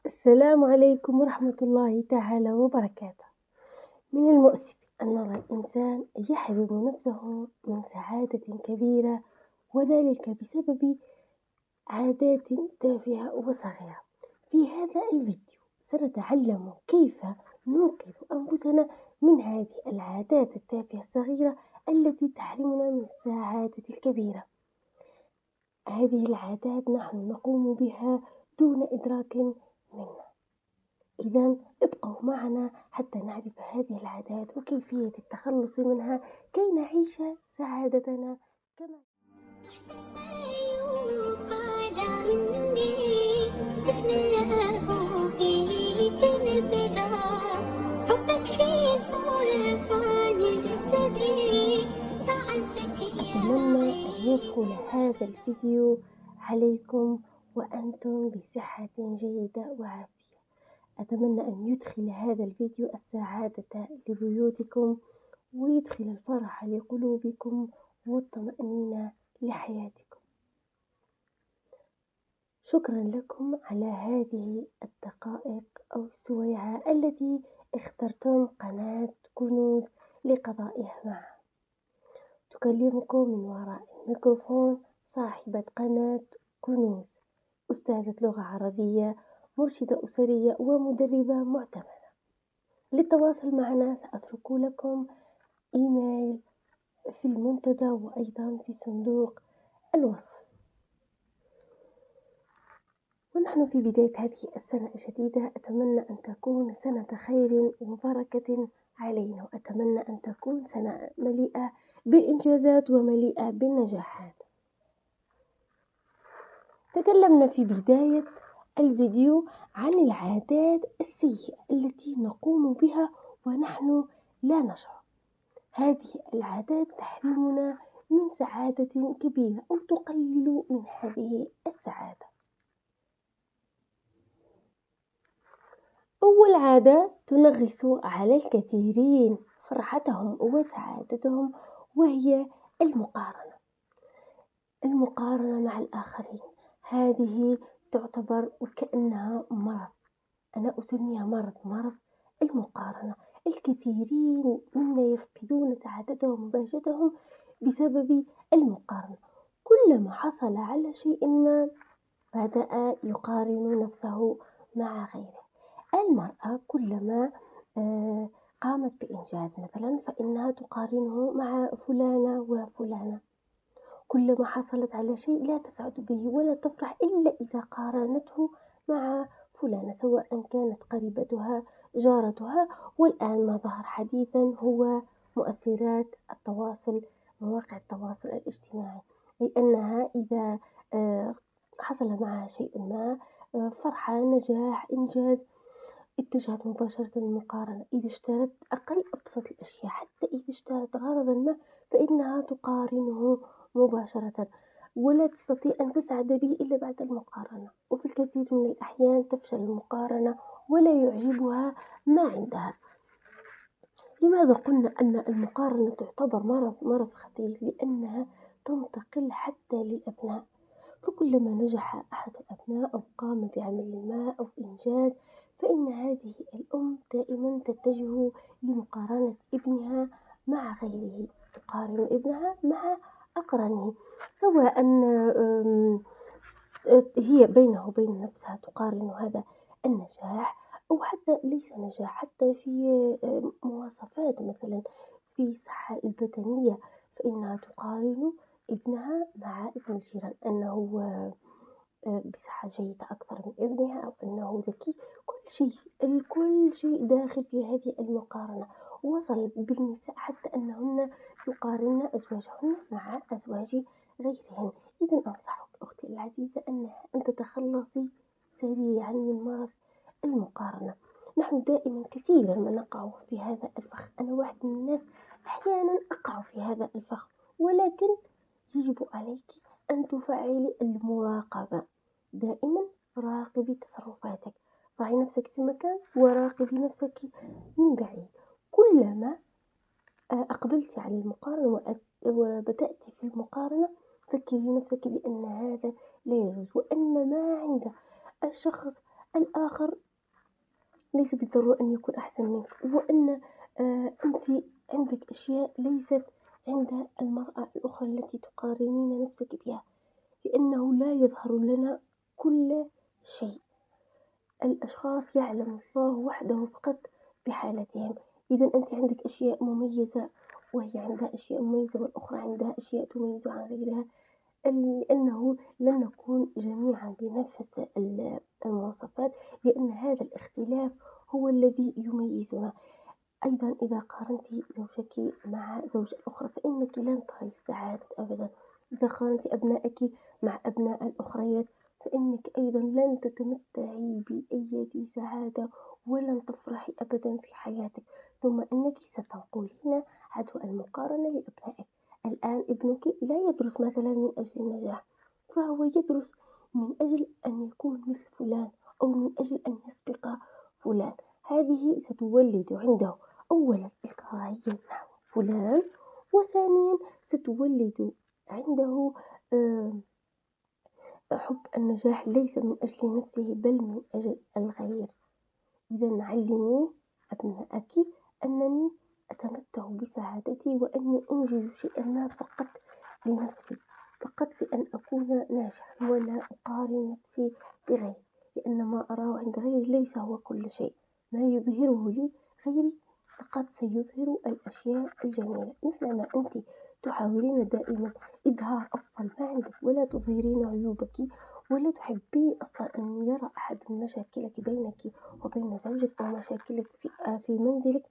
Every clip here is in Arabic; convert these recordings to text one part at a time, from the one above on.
السلام عليكم ورحمة الله تعالى وبركاته. من المؤسف أن نرى الإنسان يحرم نفسه من سعادة كبيرة، وذلك بسبب عادات تافهة وصغيرة. في هذا الفيديو سنتعلم كيف ننقذ أنفسنا من هذه العادات التافهة الصغيرة التي تحرمنا من السعادة الكبيرة. هذه العادات نحن نقوم بها دون إدراك منا. إذن ابقوا معنا حتى نعرف هذه العادات وكيفية التخلص منها كي نعيش سعادتنا كما أحسن ما يقال عني. بسم الله بيك نبدأ. حبك في سلطان جسدي أعزك يا أتمنى أن يدخل هذا الفيديو عليكم وأنتم بصحة جيدة وعافية. أتمنى أن يدخل هذا الفيديو السعادة لبيوتكم، ويدخل الفرح لقلوبكم والطمأنينة لحياتكم. شكرا لكم على هذه الدقائق أو السويعة التي اخترتم قناة كنوز لقضائها معها. تكلمكم من وراء الميكروفون صاحبة قناة كنوز، أستاذة لغة عربية، مرشدة أسرية، ومدربة معتمدة. للتواصل معنا سأترك لكم إيميل في المنتدى وأيضا في صندوق الوصف. ونحن في بداية هذه السنة الجديدة، أتمنى أن تكون سنة خير وبركة علينا، وأتمنى أن تكون سنة مليئة بالإنجازات ومليئة بالنجاحات. تكلمنا في بداية الفيديو عن العادات السيئة التي نقوم بها ونحن لا نشعر. هذه العادات تحرمنا من سعادة كبيرة أو تقلل من هذه السعادة. أول عادة تنغص على الكثيرين فرحتهم وسعادتهم، وهي المقارنة مع الآخرين. هذه تعتبر وكأنها مرض، أنا أسميها مرض المقارنة. الكثيرين منا يفقدون سعادتهم وبهجتهم بسبب المقارنة. كلما حصل على شيء ما بدأ يقارن نفسه مع غيره. المرأة كلما قامت بإنجاز مثلا فإنها تقارنه مع فلانة وفلانة. كلما حصلت على شيء لا تسعد به ولا تفرح إلا إذا قارنته مع فلانة، سواء كانت قريبتها جارتها. والآن ما ظهر حديثا هو مؤثرات التواصل، مواقع التواصل الاجتماعي، أي أنها إذا حصل معها شيء ما، فرحة، نجاح، إنجاز، اتجهت مباشرة للمقارنة. إذا اشترت أقل أبسط الأشياء، حتى إذا اشترت غرضا ما، فإنها تقارنه مباشرة، ولا تستطيع أن تسعد به إلا بعد المقارنة. وفي الكثير من الأحيان تفشل المقارنة ولا يعجبها ما عندها. لماذا قلنا أن المقارنة تعتبر مرض خطير؟ لأنها تنتقل حتى للأبناء. فكلما نجح أحد الأبناء أو قام بعمل ما أو إنجاز، فإن هذه الأم دائما تتجه لمقارنة ابنها مع غيره، تقارن ابنها مع أقرانه، سواء هي بينه وبين نفسها تقارن هذا النجاح، أو حتى ليس نجاح، حتى في مواصفات، مثلا في الصحة البدنية، فإنها تقارن ابنها مع ابن الجيران، أنه بصحة جيدة أكثر من ابنها، أو أنه ذكي. كل شيء داخل في هذه المقارنة. وصل بالنساء حتى أنهن يقارن أزواجهن مع أزواج غيرهن. إذا أنصحك أختي العزيزة أن تتخلصي سريعا من مرض المقارنة. نحن دائما كثيرا ما نقع في هذا الفخ. أنا واحد من الناس أحيانا أقع في هذا الفخ، ولكن يجب عليك أن تفعلي المراقبة. دائما راقبي تصرفاتك، ضعي نفسك في مكان وراقبي نفسك من بعيد. كلما أقبلت على المقارنة وبدأت في المقارنة، فكري نفسك بأن هذا لا يجوز، وأن ما عند الشخص الآخر ليس بالضرورة أن يكون أحسن منك، وأن أنت عندك أشياء ليست عند المرأة الأخرى التي تقارنين نفسك بها، لأنه لا يظهر لنا كل شيء. الأشخاص يعلم الله وحده فقط بحالتهم. إذا أنت عندك أشياء مميزة وهي عندها أشياء مميزة والأخرى عندها أشياء تميز عن غيرها، لأنه لن نكون جميعا بنفس المواصفات، لأن هذا الاختلاف هو الذي يميزنا. أيضا إذا قارنت زوجك مع زوج الأخرى فإنك لن تري السعادة أبدا. إذا قارنت أبنائك مع أبناء الأخريات فإنك أيضا لن تتمتعي بأي سعادة ولن تفرحي أبدا في حياتك، ثم أنك ستنقلين عدوى المقارنة لأبنائك. الآن ابنك لا يدرس مثلا من أجل النجاح، فهو يدرس من أجل أن يكون مثل فلان أو من أجل أن يسبق فلان. هذه ستولد عنده أولا الكراهية نحو فلان، وثانيا ستولد عنده حب النجاح ليس من أجل نفسه بل من أجل الغير. إذا علمي أبنائك أنني أتمتع بسعادتي وأني أنجز شيئا ما فقط لنفسي، فقط لأن أكون ناجحا، ولا أقارن نفسي بغيري، لأن ما أراه عند غيري ليس هو كل شيء. ما يظهره لي غيري فقط سيظهر الأشياء الجميلة، مثلما أنت تحاولين دائما إظهار أفضل ما عندك ولا تظهرين عيوبك، ولا تحبين أصلا أن يرى أحد مشاكلك بينك وبين زوجك أو مشاكلك في منزلك.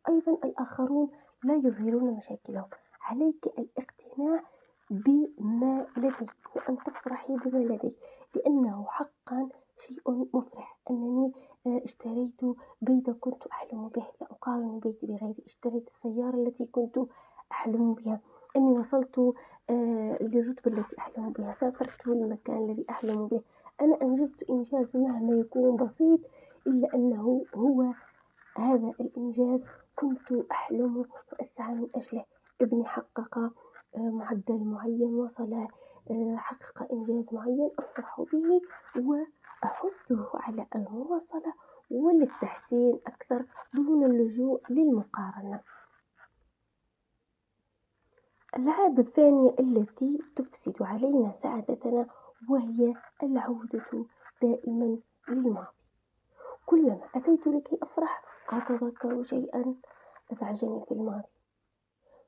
أيضا الآخرون لا يظهرون مشاكلهم. عليك الاقتناع بما لديك وأن تفرحي بما لديك، لأنه حقا شيء مفرح أنني اشتريت بيتا كنت أحلم به، لا أقارن بيتي بغيري، اشتريت السيارة التي كنت أحلم بها، أني وصلت للرتبة التي أحلم بها، سافرت للمكان الذي أحلم به. أنا أنجزت إنجاز مهما يكون بسيط، إلا أنه هو هذا الإنجاز كنت أحلم وأسعى من أجله. ابني حقق معدل معين، وصل حقق إنجاز معين، أفرح به وأحثه على المواصلة وللتحسين أكثر دون اللجوء للمقارنة. العادة الثانية التي تفسد علينا سعادتنا وهي العودة دائما للماضي. كلما أتيت لكي أفرح أتذكر شيئا أزعجني في الماضي،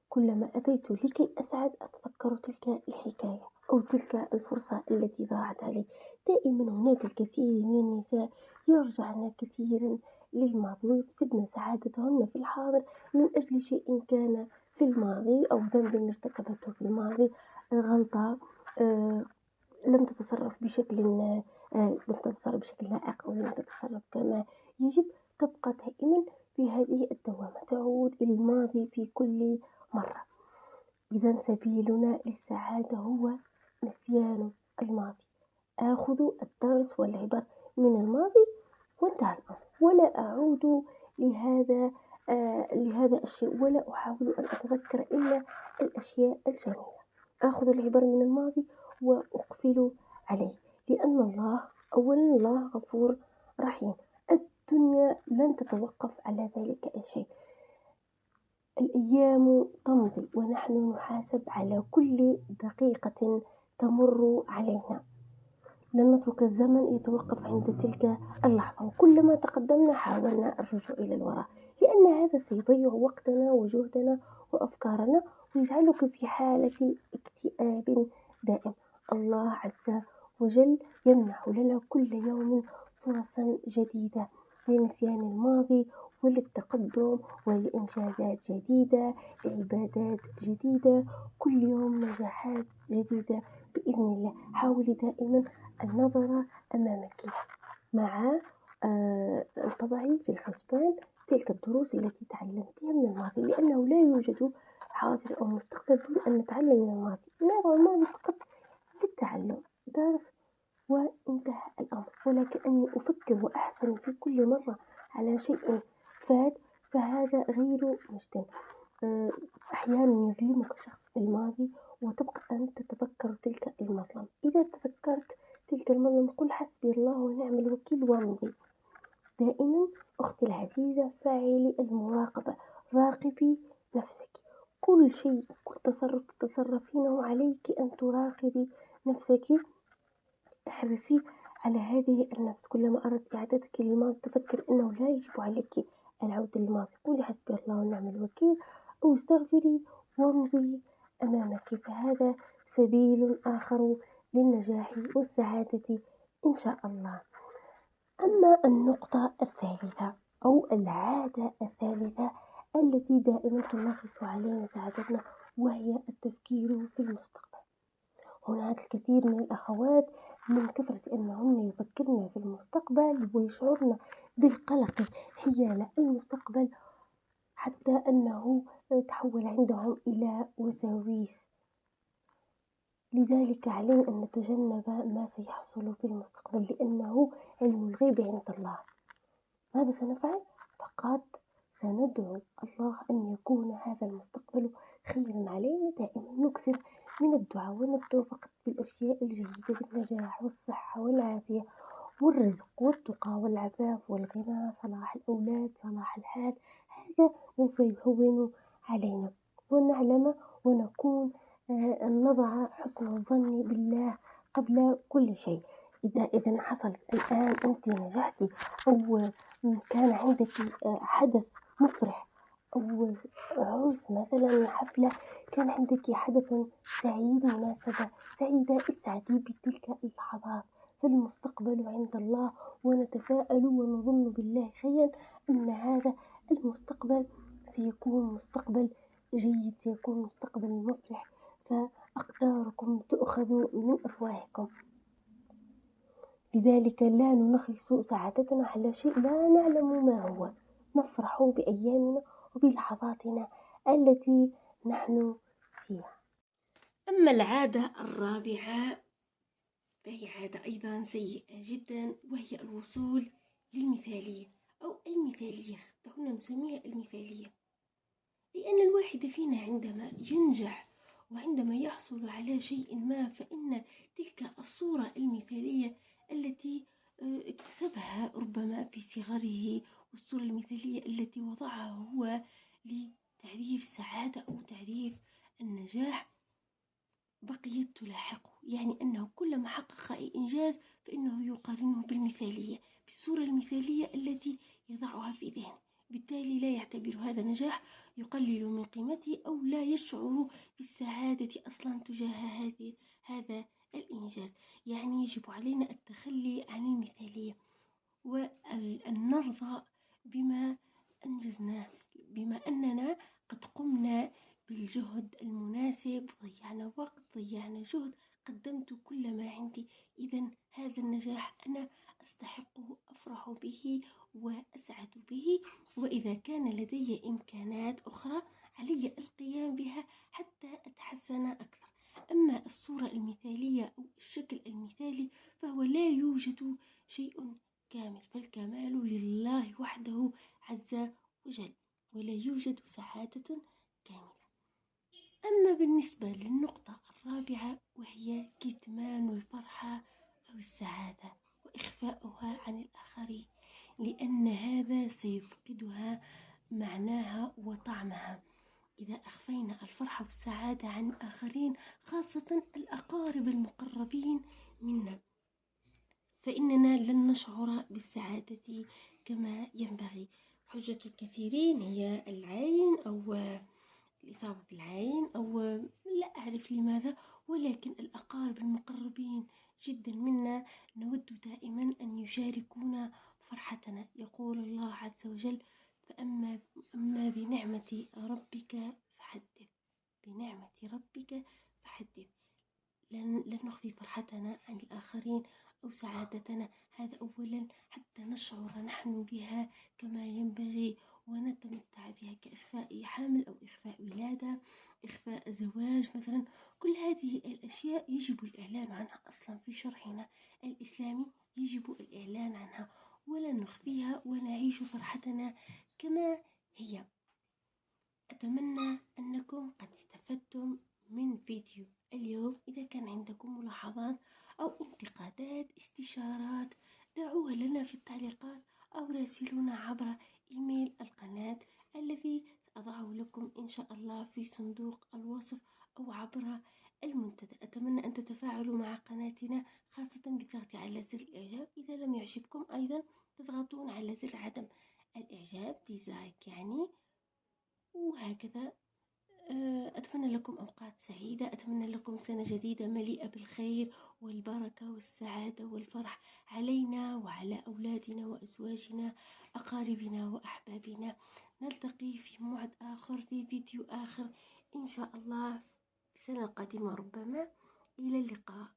كلما أتيت لكي أسعد أتذكر تلك الحكاية أو تلك الفرصة التي ضاعت علي. دائما هناك الكثير من النساء يرجعن كثيرا للماضي ويفسدن سعادتهن في الحاضر من أجل شيء كان في الماضي أو ذنب ارتكبته في الماضي، غلطة لم تتصرف بشكل لائق أو لم تتصرف كما يجب، تبقى دائما في هذه الدوامة، تعود إلى الماضي في كل مرة. إذا سبيلنا للسعادة هو نسيان الماضي، آخذ الدرس والعبر من الماضي وانتهى الأمر، ولا أعود لهذا الشيء، ولا أحاول أن أتذكر إلا الأشياء الجميلة. آخذ العبر من الماضي وأقفل عليه، لأن الله غفور رحيم. الدنيا لن تتوقف على ذلك الشيء، الأيام تمضي ونحن نحاسب على كل دقيقة تمر علينا، لن نترك الزمن يتوقف عند تلك اللحظة، وكلما تقدمنا حاولنا الرجوع إلى الوراء، لأن هذا سيضيع وقتنا وجهدنا وأفكارنا ويجعلك في حالة اكتئاب دائم. الله عز وجل يمنح لنا كل يوم فرصا جديدة لنسيان الماضي وللتقدم ولإنجازات جديدة، لعبادات جديدة، كل يوم نجاحات جديدة بإذن الله. حاولي دائما النظر أمامك مع أن تضعي في الحسبان تلك الدروس التي تعلمتها من الماضي، لأنه لا يوجد حاضر أو مستقبل دون أن نتعلم من الماضي. نرى الماضي فقط للتعلم، درس وانتهى الأمر، ولكن أني أفكر وأحزن في كل مرة على شيء فات فهذا غير مجد. أحيانا يظلمك شخص في الماضي وتبقى أن تتذكر تلك المظلمة. إذا تذكرت تلك المرة نقول حسبي الله ونعم الوكيل وامضي. دائما أختي العزيزة فعلي المراقبة، راقبي نفسك، كل شيء كل تصرف تتصرفينه عليك أن تراقبي نفسك. احرصي على هذه النفس، كلما أردت إعادتك للماضي تفكر أنه لا يجب عليك العودة للماضي، قولي حسبي الله ونعم الوكيل أو استغفري وامضي أمامك، فهذا سبيل آخر للنجاح والسعادة إن شاء الله. أما النقطة الثالثة أو العادة الثالثة التي دائما تنغص علينا سعادتنا وهي التفكير في المستقبل. هناك الكثير من الأخوات من كثرة أنهن يفكرن في المستقبل ويشعرن بالقلق حيال المستقبل حتى أنه تحول عندهم إلى وساويس. لذلك علينا أن نتجنب ما سيحصل في المستقبل لأنه علم الغيب عند الله. ماذا سنفعل؟ فقط سندعو الله أن يكون هذا المستقبل خيرا علينا. دائما نكثر من الدعاء وندعو فقط بالأشياء الجيدة، بالنجاح والصحة والعافية والرزق والتقى والعفاف والغنى، صلاح الأولاد، صلاح الحال. هذا ما سيهون علينا ونعلم ونكون نضع حسن الظن بالله قبل كل شيء. إذا حصل الآن أنت نجحتي أو كان عندك حدث مفرح أو عرس مثلا، حفلة، كان عندك حدث سعيد، مناسبة سعيدة، اسعدي بتلك اللحظات، فالمستقبل عند الله ونتفاءل ونظن بالله خيرا أن هذا المستقبل سيكون مستقبل جيد، سيكون مستقبل مفرح، فأقداركم تؤخذ من أفواهكم. لذلك لا ننغص سعادتنا على شيء لا نعلم ما هو، نفرح بأيامنا وبلحظاتنا التي نحن فيها. أما العادة الرابعة فهي عادة أيضا سيئة جدا، وهي الوصول للمثالية أو المثالية، دعونا نسميها المثالية، لأن الواحد فينا عندما ينجح وعندما يحصل على شيء ما فإن تلك الصورة المثالية التي اكتسبها ربما في صغره، والصورة المثالية التي وضعها هو لتعريف السعادة أو تعريف النجاح بقيت تلاحقه، يعني أنه كلما حقق أي إنجاز فإنه يقارنه بالمثالية، بالصورة المثالية التي يضعها في ذهنه، بالتالي لا يعتبر هذا نجاح، يقلل من قيمته أو لا يشعر بالسعادة أصلا تجاه هذا الإنجاز. يعني يجب علينا التخلي عن المثالية وأن نرضى بما أنجزناه، بما أننا قد قمنا بالجهد المناسب، ضيعنا وقت، ضيعنا جهد، قدمت كل ما عندي، إذا هذا النجاح أنا أستحقه، أفرح به وأسعد به، وإذا كان لدي إمكانات أخرى علي القيام بها حتى أتحسن أكثر. أما الصورة المثالية أو الشكل المثالي فهو لا يوجد شيء كامل، فالكمال لله وحده عز وجل، ولا يوجد سعادة كاملة. أما بالنسبة للنقطة الرابعة وهي كتمان الفرحة أو السعادة وإخفاؤها عن الآخرين، لأن هذا سيفقدها معناها وطعمها. إذا أخفينا الفرحة والسعادة عن الآخرين، خاصة الأقارب المقربين منا، فإننا لن نشعر بالسعادة كما ينبغي. حجة الكثيرين هي العين أو الإصابة بالعين أو لا أعرف لماذا، ولكن الأقارب المقربين جدا منا نود دائما أن يشاركونا فرحتنا. يقول الله عز وجل: فأما بنعمة ربك فحدث، بنعمة ربك فحدث. لن نخفي فرحتنا عن الآخرين أو سعادتنا، هذا أولا، حتى نشعر نحن بها كما ينبغي ونتمتع بها، كإخفاء حمل أو إخفاء ولادة، إخفاء زواج مثلا. كل هذه الأشياء يجب الإعلان عنها، أصلا في شرعنا الإسلامي يجب الإعلان عنها ولا نخفيها ونعيش فرحتنا كما هي. أتمنى أنكم قد استفدتم من فيديو اليوم. إذا كان عندكم ملاحظات أو انتقادات استشارات دعوها لنا في التعليقات أو راسلونا عبر إيميل القناة الذي سأضعه لكم إن شاء الله في صندوق الوصف أو عبر المنتدى. أتمنى أن تتفاعلوا مع قناتنا خاصة بالضغط على زر الإعجاب. إذا لم يعجبكم أيضا تضغطون على زر عدم الإعجاب ديزلايك يعني. وهكذا أتمنى لكم أوقات سعيدة، أتمنى لكم سنة جديدة مليئة بالخير والبركة والسعادة والفرح علينا وعلى أولادنا وأزواجنا أقاربنا وأحبابنا. نلتقي في موعد آخر في فيديو آخر إن شاء الله في السنة القادمة ربما. إلى اللقاء.